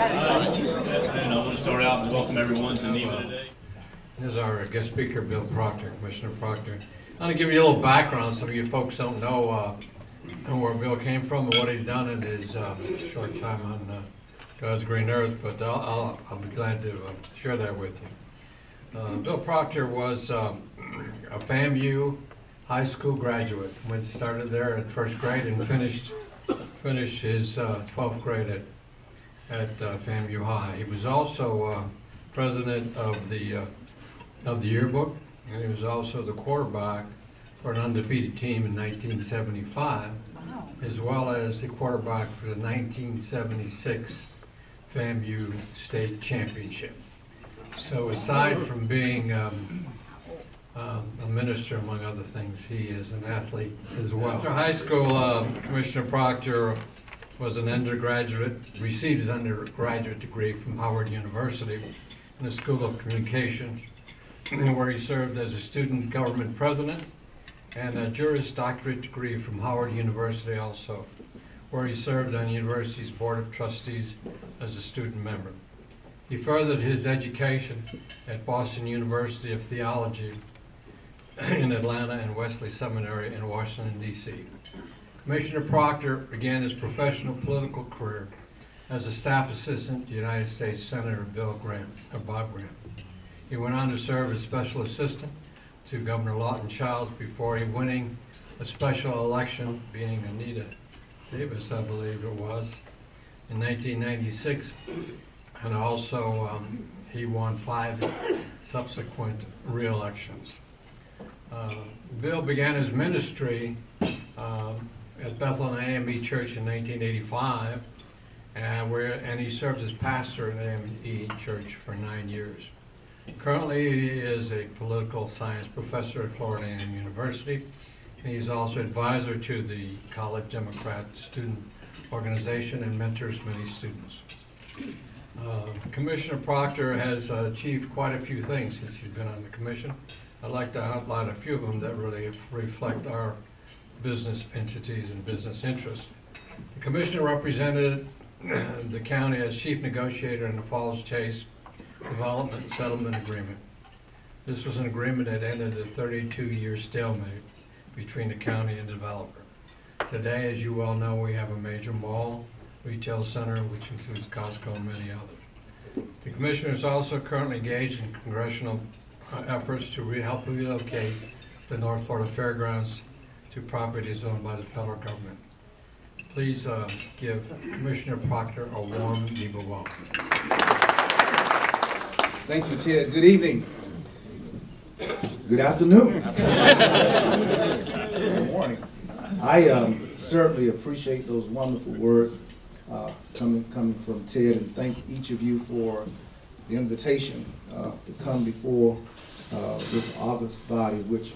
And I want to start out and welcome everyone to NEBA today. This is our guest speaker, Bill Proctor, Commissioner Proctor. I'm going to give you a little background. Some of you folks don't know where Bill came from and what he's done in his short time on God's green earth, but I'll be glad to share that with you. Bill Proctor was a FAMU high school graduate. Started there at first grade and finished his 12th grade at FAMU High. He was also president of the yearbook, and he was also the quarterback for an undefeated team in 1975, as well as the quarterback for the 1976 FAMU State Championship. So aside from being a minister, among other things, he is an athlete as well. After high school, Commissioner Proctor was an undergraduate, received his undergraduate degree from Howard University in the School of Communications, where he served as a student government president, and a Juris Doctorate degree from Howard University also, where he served on the university's Board of Trustees as a student member. He furthered his education at Boston University of Theology in Atlanta and Wesley Seminary in Washington, D.C. Commissioner Proctor began his professional political career as a staff assistant to United States Senator Bob Grant. He went on to serve as special assistant to Governor Lawton Childs before he winning a special election, beating Anita Davis, I believe it was, in 1996, and also he won 5 subsequent re-elections. Bill began his ministry at Bethlehem AME Church in 1985, and he served as pastor at AME Church for 9 years. Currently, he is a political science professor at Florida A&M University, and he's also advisor to the College Democrat Student Organization and mentors many students. Commissioner Proctor has achieved quite a few things since he's been on the commission. I'd like to outline a few of them that really reflect our business entities and business interests. The commissioner represented the county as chief negotiator in the Falls Chase Development and Settlement Agreement. This was an agreement that ended a 32-year stalemate between the county and the developer. Today, as you well know, we have a major mall, retail center, which includes Costco and many others. The commissioner is also currently engaged in congressional efforts to help relocate the North Florida Fairgrounds to properties owned by the federal government. Please give Commissioner Proctor a warm NEBA welcome. Thank you, Ted. Good evening. Good afternoon. Good morning. I certainly appreciate those wonderful words coming from Ted, and thank each of you for the invitation to come before this august body, which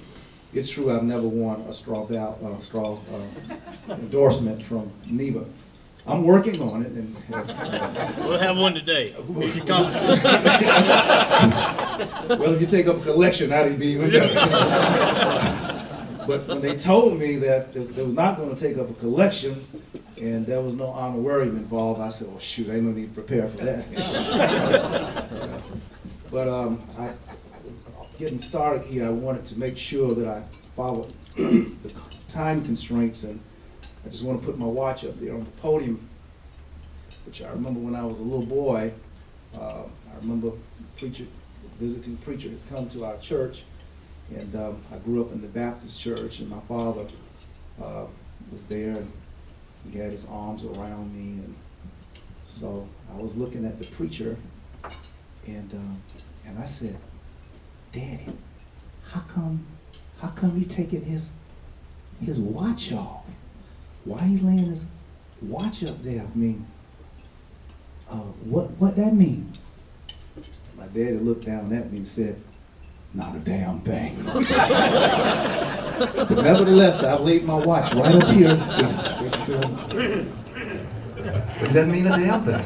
it's true I've never won a straw endorsement from NEBA. I'm working on it, and We'll have one today. If you come. well, if you take up a collection, that'd be even better. But when they told me that they were not going to take up a collection and there was no honorarium involved, I said, "Oh shoot, I don't need to prepare for that." But getting started here, I wanted to make sure that I followed the time constraints, and I just want to put my watch up there on the podium, which I remember when I was a little boy. I remember visiting preacher had come to our church, and I grew up in the Baptist church, and my father was there, and he had his arms around me, and so I was looking at the preacher, and I said, "Daddy, how come he taking his watch off? Why he laying his watch up there? I mean, what that mean?" My daddy looked down at me and said, "Not a damn thing." But nevertheless, I laid my watch right up here. It doesn't mean a damn thing.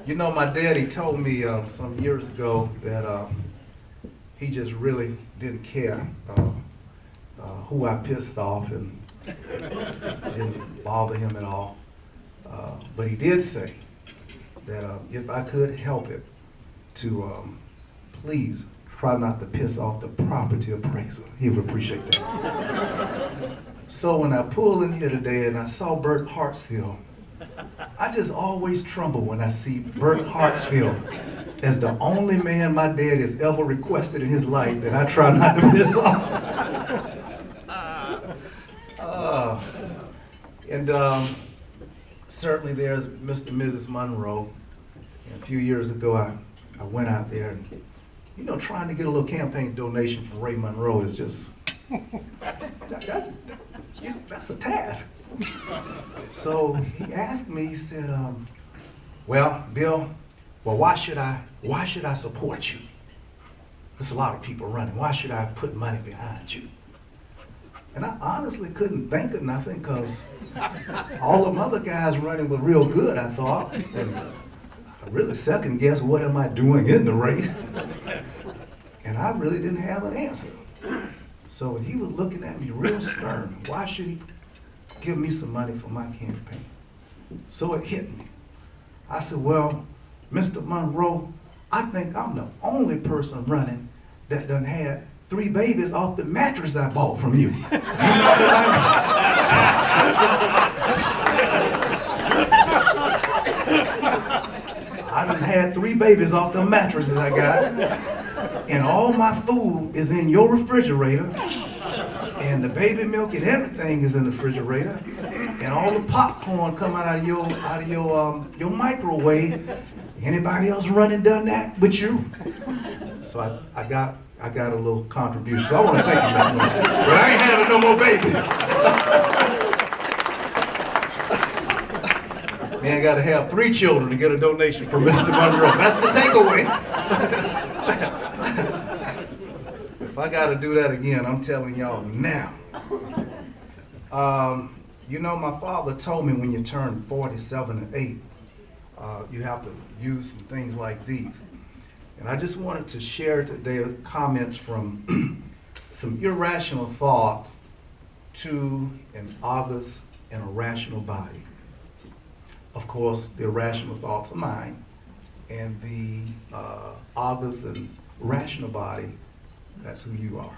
You know, my daddy told me some years ago that he just really didn't care who I pissed off, and didn't bother him at all. But he did say that if I could help it, to please try not to piss off the property appraiser. He would appreciate that. So when I pulled in here today and I saw Bert Hartsfield, I just always tremble when I see Bert Hartsfield as the only man my dad has ever requested in his life that I try not to piss off. Certainly there's Mr. and Mrs. Monroe. And a few years ago, I went out there and, you know, trying to get a little campaign donation from Ray Monroe is just, that's a task. So he asked me, he said, well, Bill, well, why should I support you? There's a lot of people running. Why should I put money behind you? And I honestly couldn't think of nothing because all them other guys running were real good, I thought. And I really second guessed what am I doing in the race. And I really didn't have an answer. So he was looking at me real stern. Why should he give me some money for my campaign? So it hit me. I said, well, Mr. Monroe, I think I'm the only person running that done had 3 babies off the mattress I bought from you. You know what I done had 3 babies off the mattresses I got. And all my food is in your refrigerator. And the baby milk and everything is in the refrigerator. And all the popcorn coming out of your microwave. Anybody else running done that but you? So I got a little contribution. So I want to thank you, Mr. Monroe. But I ain't having no more babies. Man, got to have 3 children to get a donation from Mr. Monroe. That's the takeaway. If I got to do that again, I'm telling y'all now. You know, my father told me when you turn 47 and 8, you have to use some things like these. And I just wanted to share today comments from some irrational thoughts to an august and a rational body. Of course, the irrational thoughts are mine, and the august and rational body, that's who you are.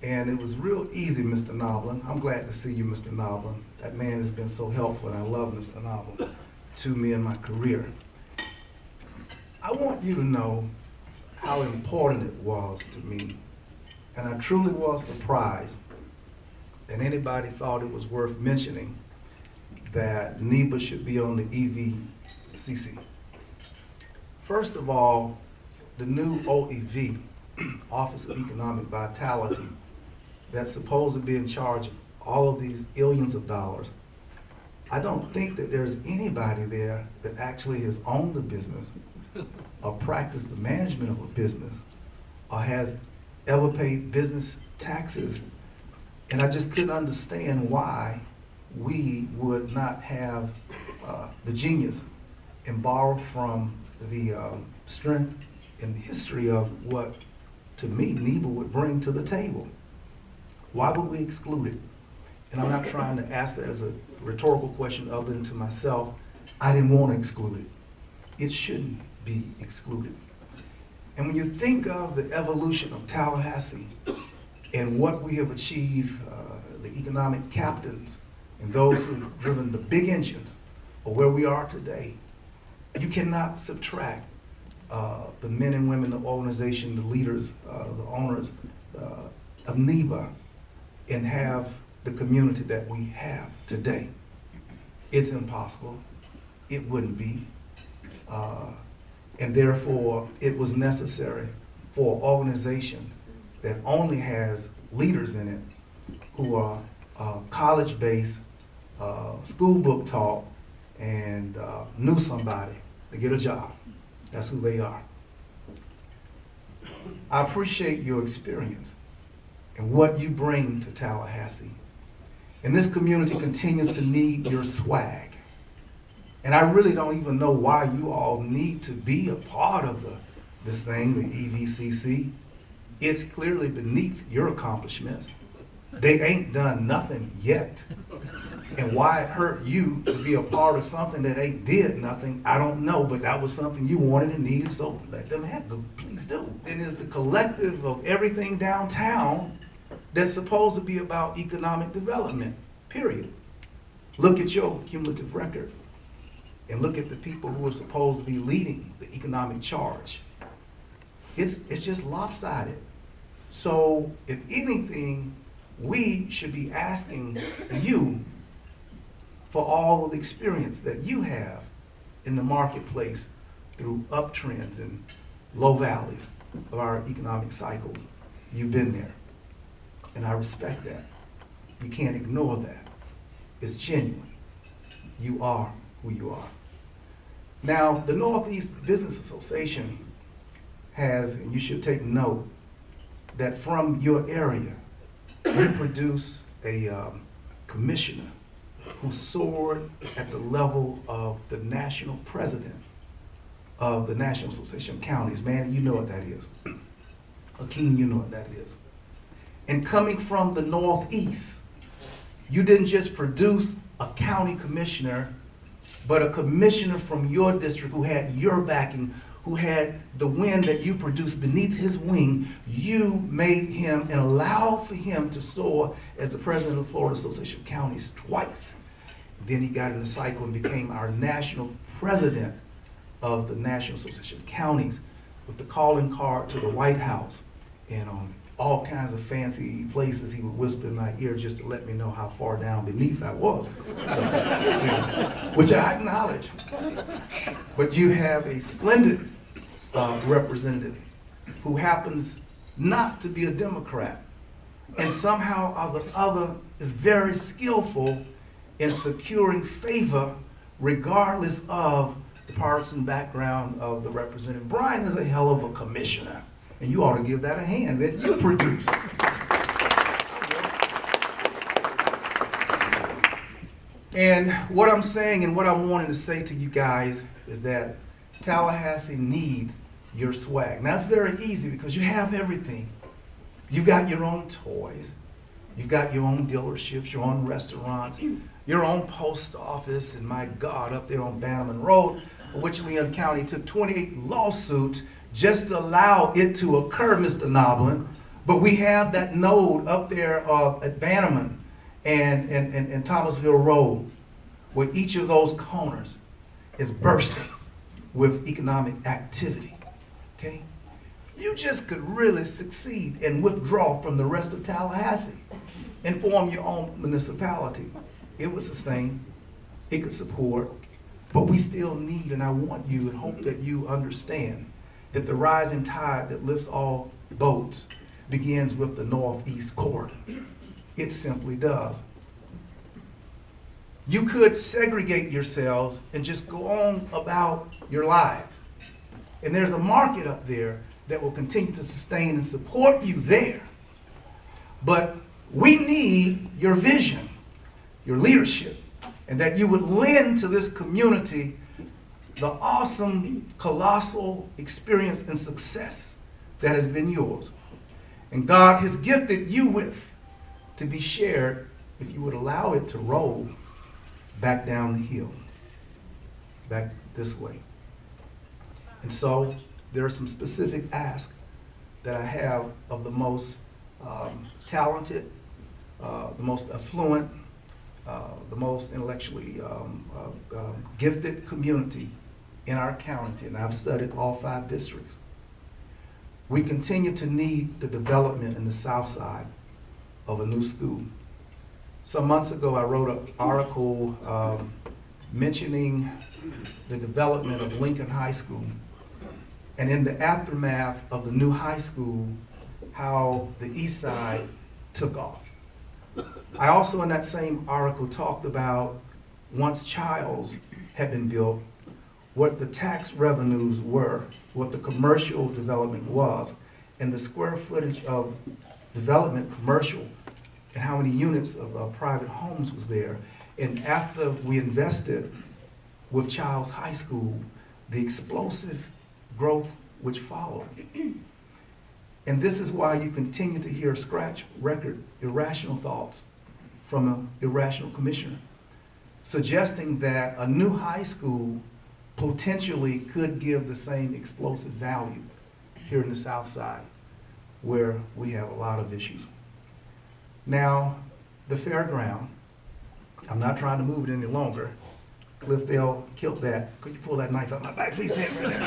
And it was real easy, Mr. Noblin. I'm glad to see you, Mr. Noblin. That man has been so helpful, and I love Mr. Noblin to me in my career. I want you to know how important it was to me, and I truly was surprised that anybody thought it was worth mentioning that NEBA should be on the EVCC. First of all, the new OEV, Office of Economic Vitality, that's supposed to be in charge of all of these billions of dollars. I don't think that there's anybody there that actually has owned the business or practiced the management of a business or has ever paid business taxes. And I just couldn't understand why we would not have the genius and borrow from the strength and history of what, to me, NEBA would bring to the table. Why would we exclude it? And I'm not trying to ask that as a rhetorical question other than to myself. I didn't want to exclude it. It shouldn't be excluded. And when you think of the evolution of Tallahassee and what we have achieved, the economic captains and those who've driven the big engines of where we are today, you cannot subtract the men and women, the organization, the leaders, the owners of NEBA and have the community that we have today. It's impossible. It wouldn't be. And therefore, it was necessary for an organization that only has leaders in it who are college-based, school book taught, and knew somebody to get a job. That's who they are. I appreciate your experience and what you bring to Tallahassee. And this community continues to need your swag. And I really don't even know why you all need to be a part of this thing, the EVCC. It's clearly beneath your accomplishments. They ain't done nothing yet. And why it hurt you to be a part of something that they did nothing, I don't know, but that was something you wanted and needed, so let them have it. Please do. Then there's the collective of everything downtown that's supposed to be about economic development, period. Look at your cumulative record and look at the people who are supposed to be leading the economic charge. It's just lopsided. So if anything, we should be asking you for all of the experience that you have in the marketplace through uptrends and low valleys of our economic cycles. You've been there, and I respect that. You can't ignore that. It's genuine. You are who you are. Now, the Northeast Business Association has, and you should take note, that from your area, we produce a commissioner who soared at the level of the national president of the National Association of Counties. Man, you know what that is. Akeem, you know what that is. And coming from the Northeast, you didn't just produce a county commissioner, but a commissioner from your district who had your backing, who had the wind that you produced beneath his wing. You made him and allowed for him to soar as the president of the Florida Association of Counties twice. Then he got in the cycle and became our national president of the National Association of Counties with the calling card to the White House and all kinds of fancy places he would whisper in my ear just to let me know how far down beneath I was, which I acknowledge. But you have a splendid representative who happens not to be a Democrat and somehow or the other is very skillful in securing favor regardless of the partisan background of the representative. Brian is a hell of a commissioner, and you ought to give that a hand that you produce. And what I'm saying and what I'm wanting to say to you guys is that Tallahassee needs your swag. Now, it's very easy because you have everything. You've got your own toys. You've got your own dealerships, your own restaurants, your own post office, and my God, up there on Bannerman Road, which Leon County took 28 lawsuits just to allow it to occur, Mr. Noblin. But we have that node up there at Bannerman and Thomasville Road, where each of those corners is bursting with economic activity, okay? You just could really succeed and withdraw from the rest of Tallahassee and form your own municipality. It would sustain, it could support, but we still need, and I want you and hope that you understand that the rising tide that lifts all boats begins with the Northeast corridor. It simply does. You could segregate yourselves and just go on about your lives. And there's a market up there that will continue to sustain and support you there. But we need your vision, your leadership, and that you would lend to this community the awesome, colossal experience and success that has been yours. And God has gifted you with to be shared if you would allow it to roll back down the hill, back this way. And so there are some specific asks that I have of the most talented, the most affluent, the most intellectually gifted community in our county, and I've studied all 5 districts. We continue to need the development in the Southside of a new school. Some months ago, I wrote an article mentioning the development of Lincoln High School, and in the aftermath of the new high school, how the East Side took off. I also in that same article talked about once Childs had been built, what the tax revenues were, what the commercial development was, and the square footage of development commercial, and how many units of private homes was there. And after we invested with Childs High School, the explosive growth which followed. And this is why you continue to hear scratch record irrational thoughts from an irrational commissioner. suggesting that a new high school potentially could give the same explosive value here in the Southside, where we have a lot of issues. Now, the fairground, I'm not trying to move it any longer. Cliffdale killed that. Could you pull that knife out my back, please? Stand right there.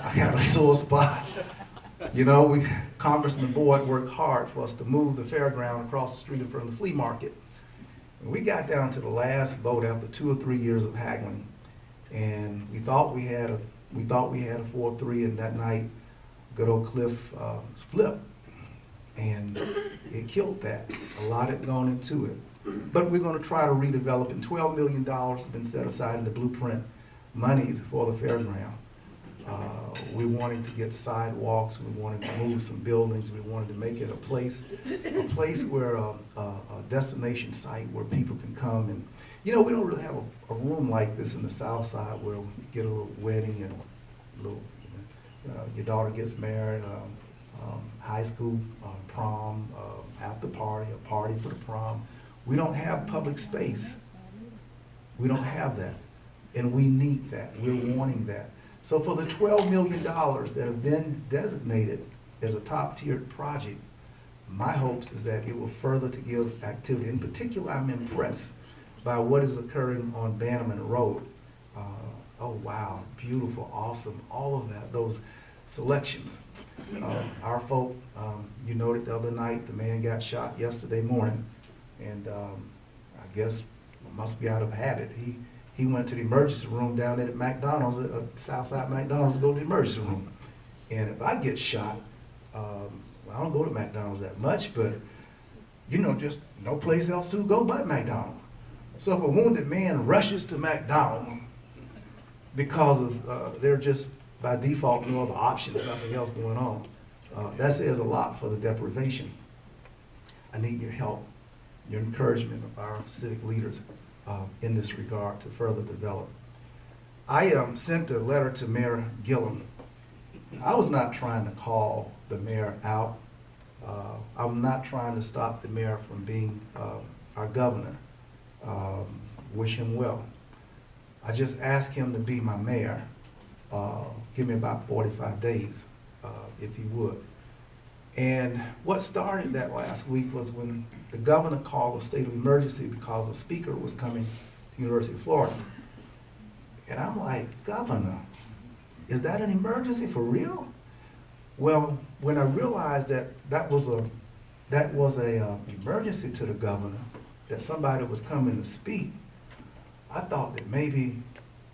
I got a sore spot. You know, Congressman Boyd worked hard for us to move the fairground across the street in front of the flea market. And we got down to the last vote after 2 or 3 years of haggling, and we thought we had a 4-3, and that night, good old Cliff flipped, and it killed that. A lot had gone into it. But we're going to try to redevelop, and $12 million has been set aside in the blueprint monies for the fairground. We wanted to get sidewalks, we wanted to move some buildings, we wanted to make it a place where a destination site where people can come. And you know, we don't really have a room like this in the South Side where we get a little wedding and a little, your daughter gets married, high school prom, after party, a party for the prom. We don't have public space. We don't have that, and we need that. We're wanting that. So for the $12 million that have been designated as a top-tiered project, my hopes is that it will further to give activity. In particular, I'm impressed by what is occurring on Bannerman Road. Oh wow, beautiful, awesome, all of that, those selections. Our folk, you noted the other night, the man got shot yesterday morning, and I guess it must be out of habit. He went to the emergency room down there at McDonald's, at Southside McDonald's, to go to the emergency room. And if I get shot, I don't go to McDonald's that much, but you know, just no place else to go but McDonald's. So if a wounded man rushes to McDonald's because of they're just by default no other options, nothing else going on, that says a lot for the deprivation. I need your help, your encouragement of our civic leaders in this regard to further develop. I sent a letter to Mayor Gillum. I was not trying to call the mayor out. I'm not trying to stop the mayor from being our governor. Wish him well. I just asked him to be my mayor. Give me about 45 days, if he would. And what started that last week was when the governor called a state of emergency because a speaker was coming to the University of Florida. And I'm like, Governor, is that an emergency for real? Well, when I realized that that was a emergency to the governor, that somebody was coming to speak, I thought that maybe,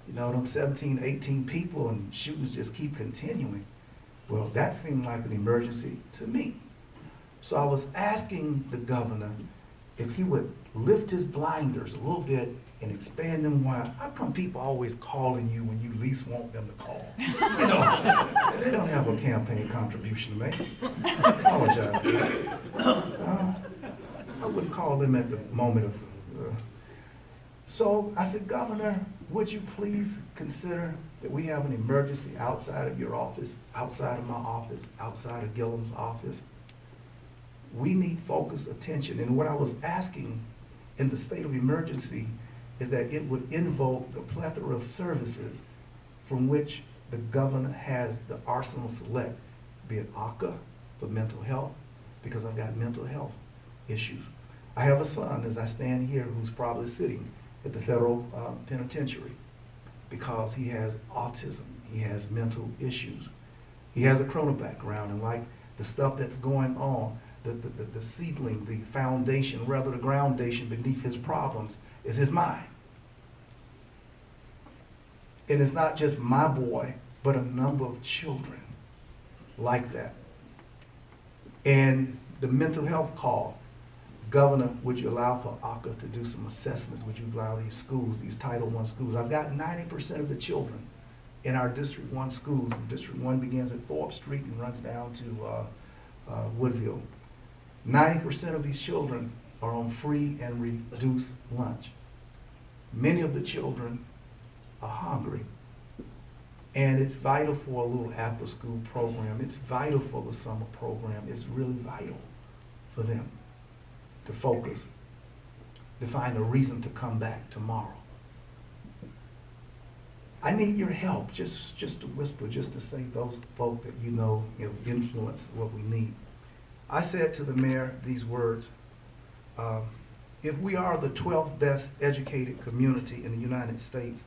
you know, them 17, 18 people and shootings just keep continuing. Well, that seemed like an emergency to me. So I was asking the governor if he would lift his blinders a little bit and expand them wide. How come people always calling you when you least want them to call? You know, they don't have a campaign contribution to make. I apologize for that. I wouldn't call them at the moment of... So I said, Governor, would you please consider that we have an emergency outside of your office, outside of my office, outside of Gillum's office? We need focused attention. And what I was asking in the state of emergency is that it would invoke the plethora of services from which the governor has the arsenal select, be it ACA for mental health, because I've got mental health issues. I have a son, as I stand here, who's probably sitting at the federal penitentiary because he has autism, he has mental issues. He has a criminal background, and like the stuff that's going on, the seedling, the foundation, rather the groundation beneath his problems is his mind. And it's not just my boy, but a number of children like that. And the mental health call, Governor, would you allow for ACA to do some assessments? Would you allow these schools, these Title I schools? I've got 90% of the children in our District 1 schools. District 1 begins at Forbes Street and runs down to Woodville. 90% of these children are on free and reduced lunch. Many of the children are hungry. And it's vital for a little after-school program. It's vital for the summer program. It's really vital for them to focus. to find a reason to come back tomorrow. I need your help, just to whisper, just to say those folk that you know influence what we need. I said to the mayor these words, if we are the 12th best educated community in the United States,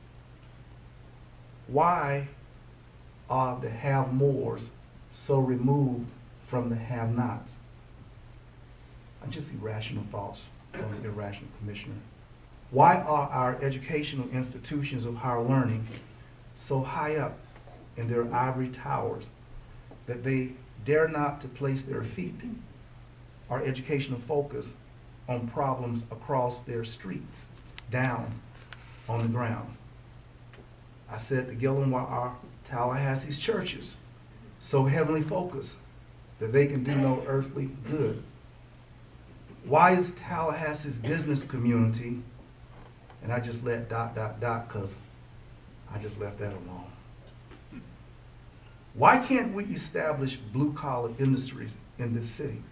why are the have-mores so removed from the have-nots? Just irrational thoughts from an irrational commissioner. Why are our educational institutions of higher learning so high up in their ivory towers that they dare not to place their feet or educational focus on problems across their streets, down on the ground? I said to Gillum, why are Tallahassee's churches so heavenly focused that they can do no earthly good? Why is Tallahassee's business community, and I just let ... because I just left that alone. Why can't we establish blue-collar industries in this city?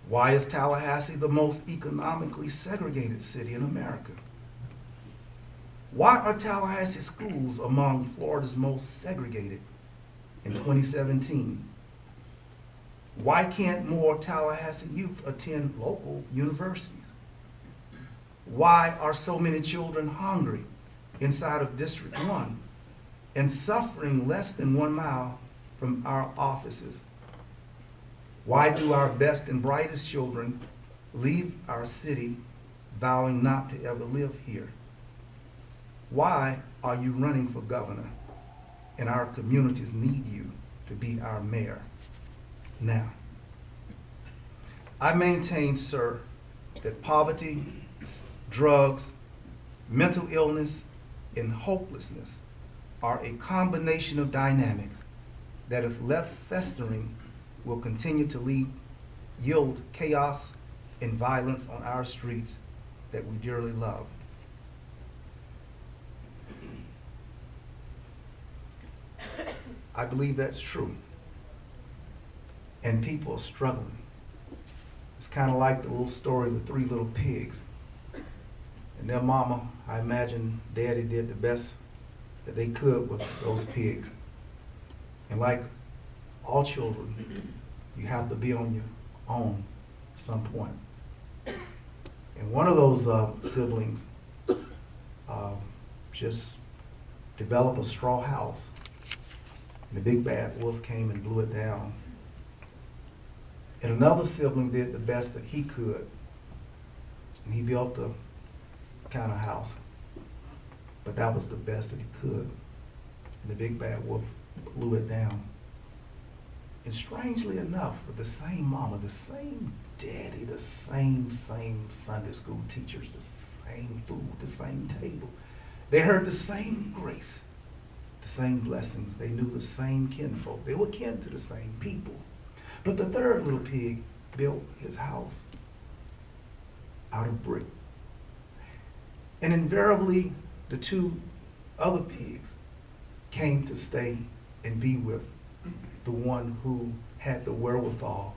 Why is Tallahassee the most economically segregated city in America? Why are Tallahassee schools among Florida's most segregated in 2017? Why can't more Tallahassee youth attend local universities? Why are so many children hungry inside of District 1 and suffering less than 1 mile from our offices? Why do our best and brightest children leave our city vowing not to ever live here? Why are you running for governor and our communities need you to be our mayor now? I maintain, sir, that poverty, drugs, mental illness, and hopelessness are a combination of dynamics that, if left festering, will continue to yield chaos and violence on our streets that we dearly love. I believe that's true. And people are struggling. It's kind of like the little story of the 3 little pigs. And their mama, I imagine daddy did the best that they could with those pigs. And like all children, you have to be on your own at some point. And one of those siblings just developed a straw house. And the big bad wolf came and blew it down. And another sibling did the best that he could. And he built the kind of house. But that was the best that he could. And the big bad wolf blew it down. And strangely enough, with the same mama, the same daddy, the same Sunday school teachers, the same food, the same table, they heard the same grace, the same blessings. They knew the same kinfolk. They were kin to the same people. But the third little pig built his house out of brick. And invariably, the 2 other pigs came to stay and be with the one who had the wherewithal,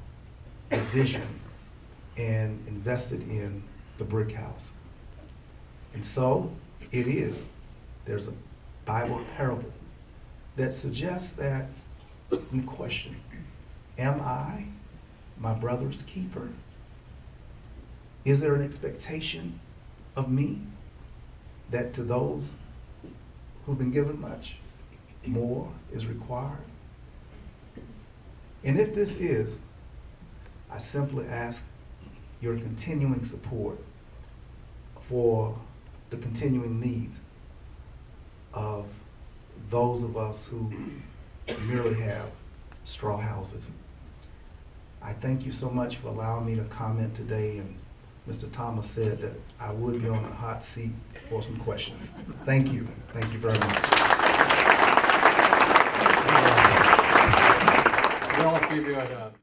the vision, and invested in the brick house. And so it is. There's a Bible parable that suggests that in question, am I my brother's keeper? Is there an expectation of me that to those who've been given much, more is required? And if this is, I simply ask your continuing support for the continuing needs of those of us who merely have straw houses. I thank you so much for allowing me to comment today, and Mr. Thomas said that I would be on the hot seat for some questions. Thank you. Thank you very much. Well, if you would